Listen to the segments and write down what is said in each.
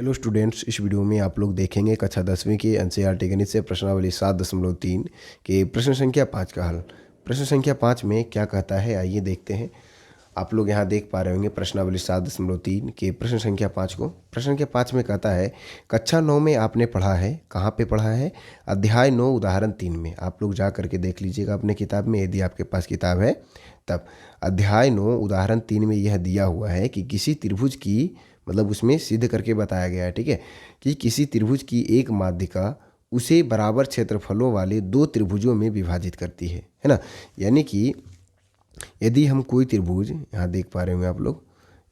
Hello students, इस video में आप लोग देखेंगे कक्षा 10वीं के एनसीईआरटी गणित से प्रश्नावली 7.3 के प्रश्न संख्या 5 का हल। प्रश्न संख्या 5 में क्या कहता है, आइए देखते हैं। आप लोग यहाँ देख पा रहे होंगे प्रश्नावली 7.3 के प्रश्न संख्या 5 को। प्रश्न संख्या 5 में कहता है कक्षा 9 में आपने पढ़ा है, कहाँ पे पढ़ा है? अध्याय 9 उदाहरण 3 में। आप लोग जा करके देख लीजिएगा अपने किताब में, यदि आपके पास किताब है तब। अध्याय 9 उदाहरण 3 में यह दिया हुआ है कि किसी त्रिभुज की, मतलब उसमें सिद्ध करके बताया गया है, ठीक है, कि किसी त्रिभुज की एक माध्यिका उसे बराबर क्षेत्रफलों वाले दो त्रिभुजों में विभाजित करती है ना। यानी कि यदि हम कोई त्रिभुज, यहाँ देख पा रहे होंगे आप लोग,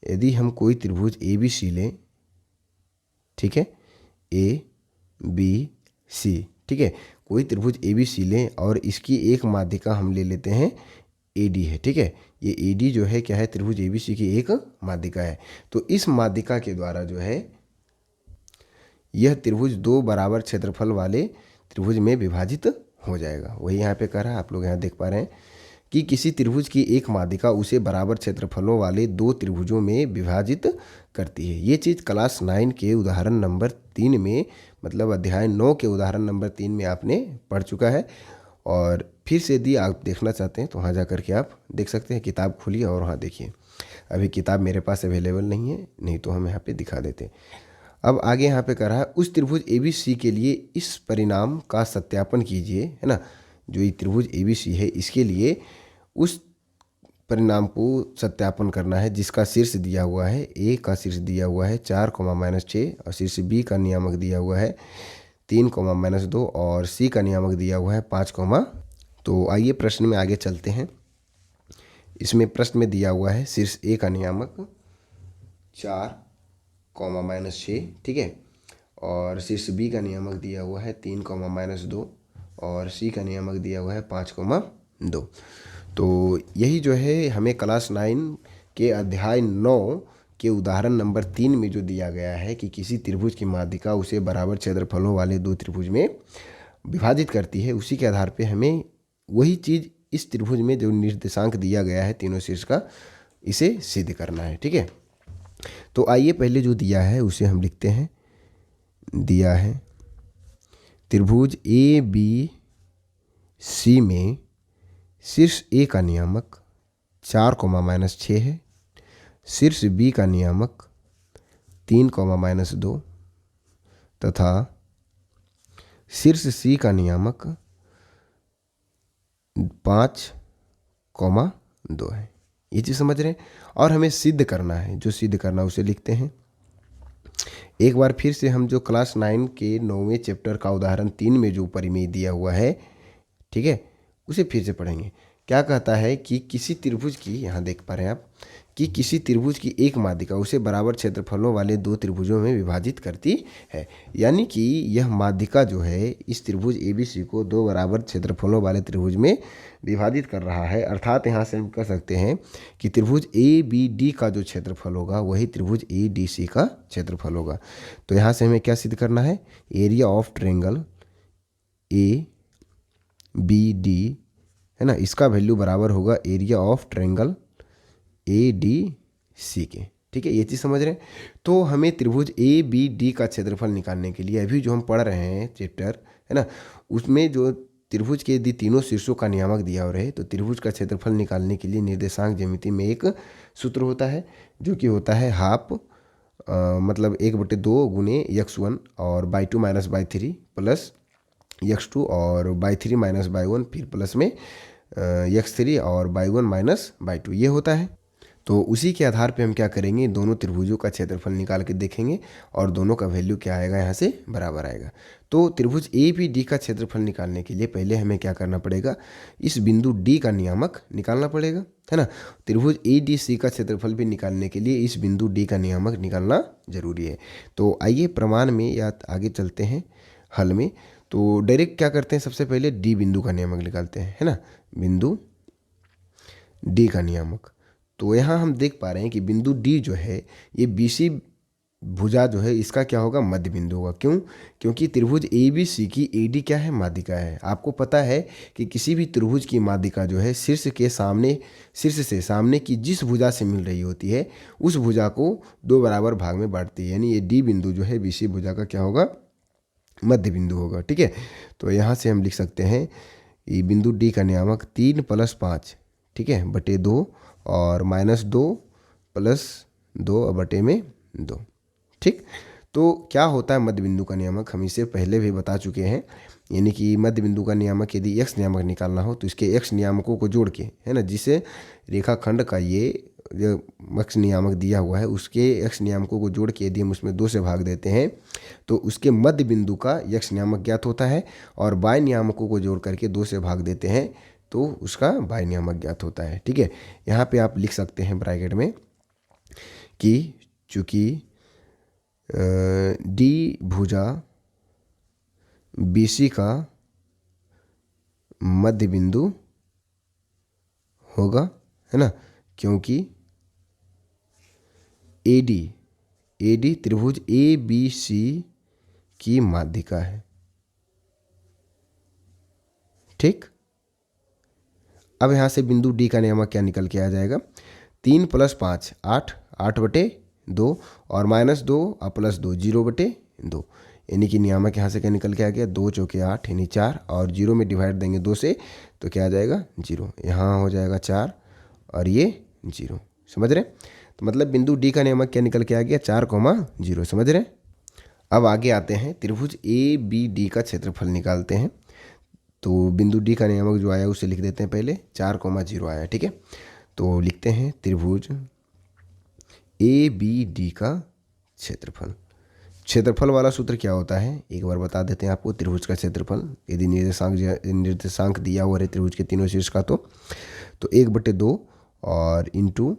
यदि हम कोई त्रिभुज ए बी सी लें, ठीक है, ए बी सी, ठीक है, कोई त्रिभुज ए बी सी लें और इसकी एक माध्यिका हम ले लेते हैं ए डी है, ठीक है। ये ए डी जो है क्या है, त्रिभुज ए बी सी की एक माध्यिका है। तो इस माध्यिका के द्वारा जो है यह त्रिभुज दो बराबर क्षेत्रफल वाले त्रिभुज में विभाजित हो जाएगा। वही यहाँ पे कह रहा है, आप लोग यहाँ देख पा रहे हैं कि किसी त्रिभुज की एक माध्यिका उसे बराबर क्षेत्रफलों वाले दो त्रिभुजों में विभाजित करती है। ये चीज़ क्लास 9 के उदाहरण नंबर 3 में, मतलब अध्याय 9 के उदाहरण नंबर 3 में आपने पढ़ चुका है। और फिर से यदि आप देखना चाहते हैं तो वहाँ जा कर के आप देख सकते हैं। किताब खोलिए और वहाँ देखिए। अभी किताब मेरे पास अवेलेबल नहीं है, नहीं तो हम यहाँ पे दिखा देते हैं। अब आगे यहाँ पे कह रहा है उस त्रिभुज ए बी सी के लिए इस परिणाम का सत्यापन कीजिए, है ना। जो ये त्रिभुज ए बी सी है, इसके लिए उस परिणाम को सत्यापन करना है जिसका शीर्ष दिया हुआ है, ए का शीर्ष दिया हुआ है 4, -6 और शीर्ष बी का नियामक दिया हुआ है 3, -2 और सी का नियामक दिया हुआ है 5, तो आइए प्रश्न में आगे चलते हैं। इसमें प्रश्न में दिया हुआ है शीर्ष ए का नियामक 4, -6, ठीक है, और शीर्ष बी का नियामक दिया हुआ है 3, -2 और सी का नियामक दिया हुआ है 5, 2। तो यही जो है हमें क्लास 9 के अध्याय 9 के उदाहरण नंबर 3 में जो दिया गया है कि किसी त्रिभुज की माध्यिका उसे बराबर क्षेत्रफलों वाले दो त्रिभुज में विभाजित करती है, उसी के आधार पे हमें वही चीज़ इस त्रिभुज में जो निर्देशांक दिया गया है तीनों शीर्ष का, इसे सिद्ध करना है, ठीक है। तो आइए पहले जो दिया है उसे हम लिखते हैं। दिया है त्रिभुज ए बी सी में शीर्ष ए का नियामक 4, -6 है, शीर्ष बी का नियामक 3, -2 तथा शीर्ष सी का नियामक 5, 2 है। ये चीज़ समझ रहे हैं। और हमें सिद्ध करना है, जो सिद्ध करना उसे लिखते हैं। एक बार फिर से हम जो क्लास 9 के 9वें चैप्टर का उदाहरण 3 में जो परिमेय दिया हुआ है, ठीक है, उसे फिर से पढ़ेंगे। क्या कहता है कि किसी त्रिभुज की, यहाँ देख पा रहे हैं आप, कि किसी त्रिभुज की एक माध्यिका उसे बराबर क्षेत्रफलों वाले दो त्रिभुजों में विभाजित करती है। यानी कि यह माध्यिका जो है इस त्रिभुज ए बी सी को दो बराबर क्षेत्रफलों वाले त्रिभुज में विभाजित कर रहा है। अर्थात यहाँ से हम कह सकते हैं कि त्रिभुज ए बी डी का जो क्षेत्रफल होगा वही त्रिभुज ए डी सी का क्षेत्रफल होगा। तो यहाँ से हमें क्या सिद्ध करना है? Area of triangle A B D, है ना, इसका वैल्यू बराबर होगा area of triangle A D C के, ठीक है। ये चीज़ समझ रहे हैं। तो हमें त्रिभुज ए बी डी का क्षेत्रफल निकालने के लिए अभी जो हम पढ़ रहे हैं चैप्टर, है ना, उसमें जो त्रिभुज के यदि तीनों शीर्षों का नियामक दिया हो रहे, तो त्रिभुज का क्षेत्रफल निकालने के लिए निर्देशांक ज्यामिति में एक सूत्र होता है जो कि होता है हाफ, मतलब 1/2 गुने x1 और by 2 minus by 3 plus x2 और बाई 3 माइनस बाई 1 फिर प्लस में x3 और बाई 1 माइनस बाई 2, ये होता है। तो उसी के आधार पे हम क्या करेंगे, दोनों त्रिभुजों का क्षेत्रफल निकाल के देखेंगे और दोनों का वैल्यू क्या आएगा, यहाँ से बराबर आएगा। तो त्रिभुज ए बी डी का क्षेत्रफल निकालने के लिए पहले हमें क्या करना पड़ेगा, इस बिंदु डी का नियामक निकालना पड़ेगा, है ना। त्रिभुज ए डी सी का क्षेत्रफल भी निकालने के लिए इस बिंदु डी का नियामक निकालना जरूरी है। तो आइए प्रमाण में या आगे चलते हैं हल में। तो डायरेक्ट क्या करते हैं, सबसे पहले डी बिंदु का नियामक निकालते हैं, है ना, बिंदु डी का नियामक। तो यहाँ हम देख पा रहे हैं कि बिंदु डी जो है ये बी सी भुजा जो है इसका क्या होगा, मध्य बिंदु होगा। क्यों? क्योंकि त्रिभुज ए बी सी की AD क्या है, माध्यिका है। आपको पता है कि किसी भी त्रिभुज की माध्यिका जो है शीर्ष से सामने की जिस भुजा से मिल रही होती है उस भुजा को दो बराबर भाग में बांटती है। यानी ये D बिंदु जो है BC भुजा का क्या होगा, मध्य बिंदु होगा। ठीक है, तो यहाँ से हम लिख सकते हैं ये बिंदु D का नियामक 3 + 5, ठीक है, बटे 2 और -2 + 2 बटे में 2। ठीक, तो क्या होता है मध्य बिंदु का नियामक, हम इसे पहले भी बता चुके हैं। यानी कि मध्य बिंदु का नियामक यदि x नियामक निकालना हो तो इसके x नियामकों को जोड़ के, है ना, जिसे रेखाखंड का ये जो x नियामक दिया हुआ है उसके x नियामकों को जोड़ के यदि हम उसमें 2 से भाग देते हैं तो उसके मध्य बिंदु का x नियामक ज्ञात होता है, और y नियामकों को जोड़ करके 2 से भाग देते हैं तो उसका y नियामक ज्ञात होता है। ठीक है, यहाँ पे आप लिख सकते हैं ब्रैकेट में कि चूंकि D भुजा BC का मध्य बिंदु होगा, है ना, क्योंकि AD त्रिभुज ABC की माध्यिका है। ठीक, अब यहाँ से बिंदु D का नियामक क्या निकल के आ जाएगा, 3 + 5 8, 8 बटे 2 और -2 और +2 0 बटे 2। यानी कि नियामक यहाँ से क्या निकल के आ गया, 2 चौके 8 यानी 4, और 0 में डिवाइड देंगे 2 से तो क्या आ जाएगा 0, यहाँ हो जाएगा 4 और ये 0। समझ रहे? तो मतलब बिंदु D का नियामक क्या निकल के आ गया, 4,0। समझ रहे? अब आगे आते हैं, त्रिभुज ABD का क्षेत्रफल निकालते हैं। तो बिंदु D का नियामक जो आया उसे लिख देते हैं पहले, 4,0 आया। ठीक है, तो लिखते हैं त्रिभुज ABD का क्षेत्रफल वाला सूत्र क्या होता है एक बार बता देते हैं आपको। त्रिभुज का क्षेत्रफल यदि निर्देशांक दिया हुआ है त्रिभुज के तीनों शीर्ष का तो 1/2 और इंटू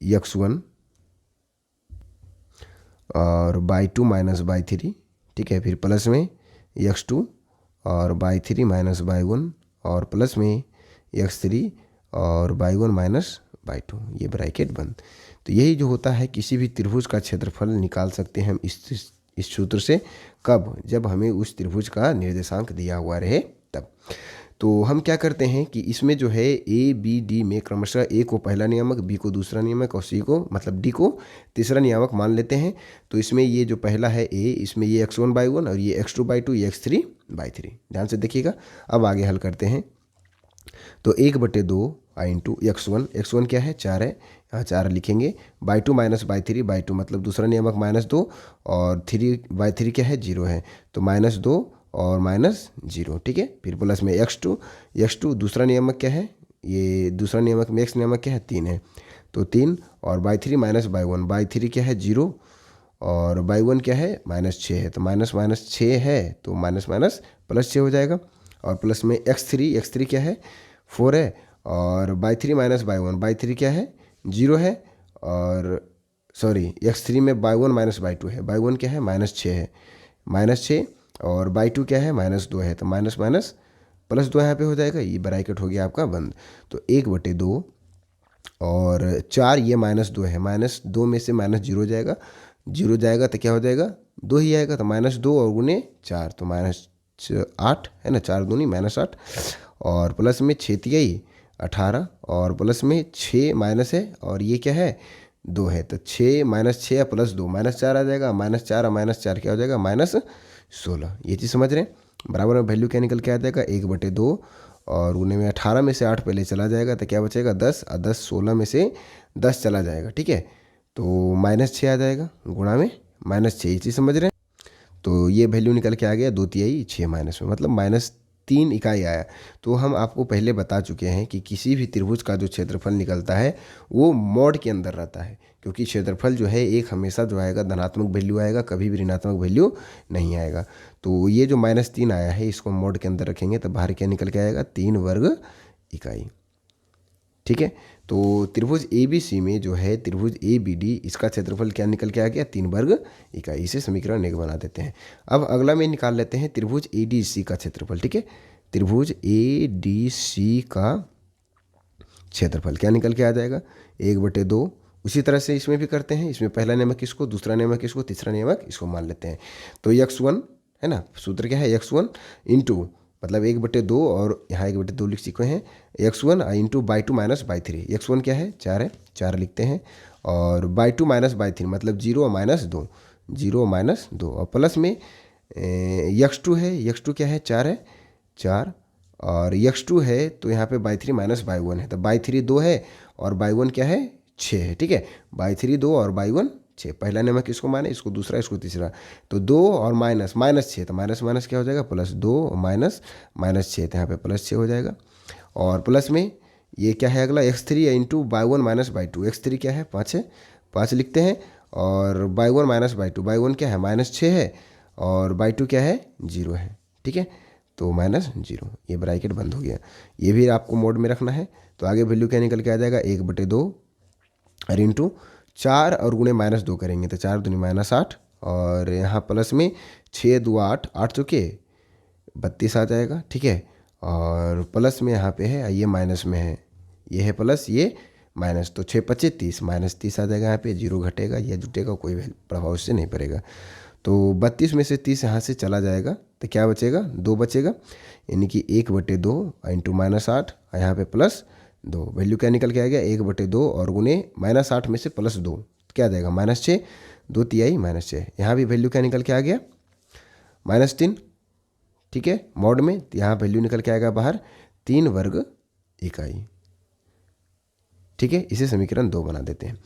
x1 और y2 माइनस y3, ठीक है, फिर प्लस में x2 और y3 माइनस y1 और प्लस में x3 और y1 माइनस y2, ये ब्रैकेट बंद। तो यही जो होता है किसी भी त्रिभुज का क्षेत्रफल निकाल सकते हैं हम इस सूत्र से। कब? जब हमें उस त्रिभुज का निर्देशांक दिया हुआ रहे तब। तो हम क्या करते हैं कि इसमें जो है ABD में क्रमशः A को पहला नियामक, B को दूसरा नियामक और C को मतलब D को तीसरा नियामक मान लेते हैं। तो इसमें ये जो पहला है A, इसमें ये x1/1 और ये x2/2, ये x3/3। ध्यान से देखिएगा। अब आगे हल करते हैं तो 1/2 इंटू x1 क्या है, 4 है, यहाँ 4 लिखेंगे। y2 माइनस y3 मतलब दूसरा नियामक -2 और y3 क्या है, 0 है, तो -2 और -0। ठीक है, फिर प्लस में x2 दूसरा नियामक क्या है, ये दूसरा नियामक में x नियामक क्या है, 3 है, तो 3 और y3 माइनस y3 क्या है, 0 और y1 क्या है, -6 है, तो -6 है तो माइनस +6 हो जाएगा। और प्लस में x3 क्या है, 4 है, और y3 माइनस y3 क्या है, 0 है, और सॉरी x3 में y1 माइनस y2 है, y1 क्या है, -6 है, -6 और y2 क्या है, -2 है, तो माइनस +2 यहाँ पे हो जाएगा। ये ब्रैकेट हो गया आपका बंद। तो 1/2 और 4 ये -2 है, -2 में से -0 जाएगा, 0 जाएगा तो क्या हो जाएगा, 2 ही आएगा, तो -2 और गुने 4 तो -8 है ना, 4 दूनी -8 और प्लस में 6 18 और प्लस में 6 माइनस है और ये क्या है, 2 है, तो 6 -6 + 2 -4 आ जाएगा, -4 और -4 क्या हो जाएगा, -16। ये चीज़ समझ रहे हैं। बराबर में वैल्यू क्या निकल के आ जाएगा, 1/2 और उन्हें में 18 में से 8 पहले चला जाएगा तो क्या बचेगा, 10 और 10 16 में से 10 चला जाएगा। ठीक है, तो -6 आ जाएगा गुणा में -6, ये चीज़ समझ रहे हैं। तो ये वैल्यू निकल के आ गया 2×3 6 माइनस में, मतलब -3 इकाई आया। तो हम आपको पहले बता चुके हैं कि किसी भी त्रिभुज का जो क्षेत्रफल निकलता है वो मॉड के अंदर रहता है, क्योंकि क्षेत्रफल जो है एक हमेशा जो आएगा धनात्मक वैल्यू आएगा, कभी भी ऋणात्मक वैल्यू नहीं आएगा। तो ये जो -3 आया है इसको मॉड के अंदर रखेंगे तो बाहर क्या निकल के आएगा, 3 वर्ग इकाई। ठीक है, तो त्रिभुज ABC में जो है त्रिभुज ABD इसका क्षेत्रफल क्या निकल के आ गया, 3 वर्ग इकाई। इसे समीकरण 1 बना देते हैं। अब अगला में निकाल लेते हैं त्रिभुज ADC का क्षेत्रफल। ठीक है, त्रिभुज ADC का क्षेत्रफल क्या निकल के आ जाएगा, 1/2 उसी तरह से इसमें भी करते हैं। इसमें पहला नियमक इसको, दूसरा नियमक इसको, तीसरा नियमक इसको मान लेते हैं। तो x1 है ना, सूत्र क्या है, x1 इंटू मतलब 1/2 और यहाँ 1/2 लिख चुके हैं, x1 into by 2 minus by 3। x1 क्या है 4 है, 4 लिखते हैं, और बाई 2 माइनस बाई 3 मतलब 0 माइनस 2, 0 माइनस 2, और प्लस में x2 है, x2 क्या है 4 है, 4, और x2 है तो यहाँ पे बाई 3 माइनस बाई 1 है, तो बाई 3 2 है और बाई 1 क्या है 6 है। ठीक है, बाई 3 2 और बाई 1 6। पहला नियमक इसको माने, इसको दूसरा, इसको तीसरा, तो 2 और माइनस माइनस 6, तो माइनस माइनस क्या हो जाएगा प्लस 2 माइनस माइनस 6, तो यहाँ पे प्लस 6 हो जाएगा। और प्लस में ये क्या है अगला x3 into by 1 minus by 2। x3 क्या है 5 है, 5 लिखते हैं, और बाई 1 माइनस बाई 2, बाई 1 क्या है माइनस 6 है, और बाई 2 क्या है 0 है। ठीक है, तो माइनस 0, ये ब्रैकेट बंद हो गया। ये भी आपको मोड में रखना है। तो आगे वैल्यू क्या निकल के आ जाएगा 1/2 और इंटू 4 और गुणे माइनस 2 करेंगे तो 4 दूनी माइनस 8, और यहाँ प्लस में 6 2 8, 8 चुके 32 आ जाएगा। ठीक है, और प्लस में यहाँ पे है, ये माइनस में है, ये है प्लस, ये माइनस, तो 6 25 30, माइनस 30 आ जाएगा। यहाँ पे 0 घटेगा या जुटेगा, कोई प्रभाव उससे नहीं पड़ेगा। तो 32 में से 30 यहाँ से चला जाएगा तो क्या बचेगा 2 बचेगा, यानी कि 1/2 इंटू माइनस 8, यहाँ पे प्लस 2। वैल्यू क्या निकल के आ गया 1/2 और गुने माइनस 8 में से प्लस 2, क्या आ जाएगा माइनस 6, 2 तिहाई माइनस 6। यहाँ भी वैल्यू क्या निकल के आ गया -3। ठीक है, मॉड में यहाँ वैल्यू निकल के आएगा बाहर 3 वर्ग इकाई। ठीक है, इसे समीकरण 2 बना देते हैं।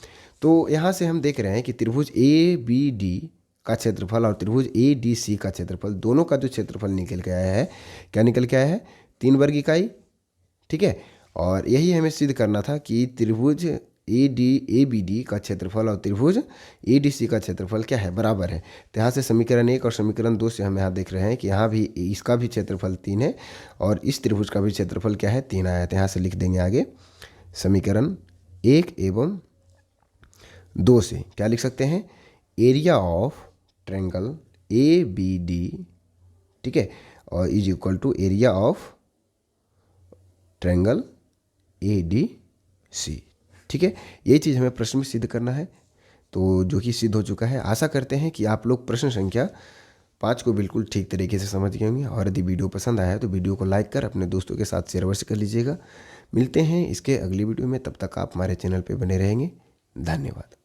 तो यहाँ से हम देख रहे हैं कि त्रिभुज ABD का क्षेत्रफल और त्रिभुज ADC का क्षेत्रफल, दोनों का जो क्षेत्रफल निकल के आया है, क्या निकल के आया है 3 वर्ग इकाई। ठीक है, और यही हमें सिद्ध करना था कि त्रिभुज ABD का क्षेत्रफल और त्रिभुज ADC का क्षेत्रफल क्या है बराबर है। तो यहाँ से समीकरण 1 और समीकरण 2 से हम यहाँ देख रहे हैं कि यहाँ भी इसका भी क्षेत्रफल 3 है और इस त्रिभुज का भी क्षेत्रफल क्या है 3 आया। तो यहाँ से लिख देंगे आगे समीकरण 1 एवं 2 से क्या लिख सकते हैं, एरिया ऑफ ट्रायंगल ABD, ठीक है, और is equal to area of triangle ADC। ठीक है, ये चीज़ हमें प्रश्न में सिद्ध करना है, तो जो कि सिद्ध हो चुका है। आशा करते हैं कि आप लोग प्रश्न संख्या 5 को बिल्कुल ठीक तरीके से समझ गए होंगे, और यदि वीडियो पसंद आया है तो वीडियो को लाइक कर अपने दोस्तों के साथ शेयर अवश्य कर लीजिएगा। मिलते हैं इसके अगली वीडियो में, तब तक आप हमारे चैनल पर बने रहेंगे। धन्यवाद।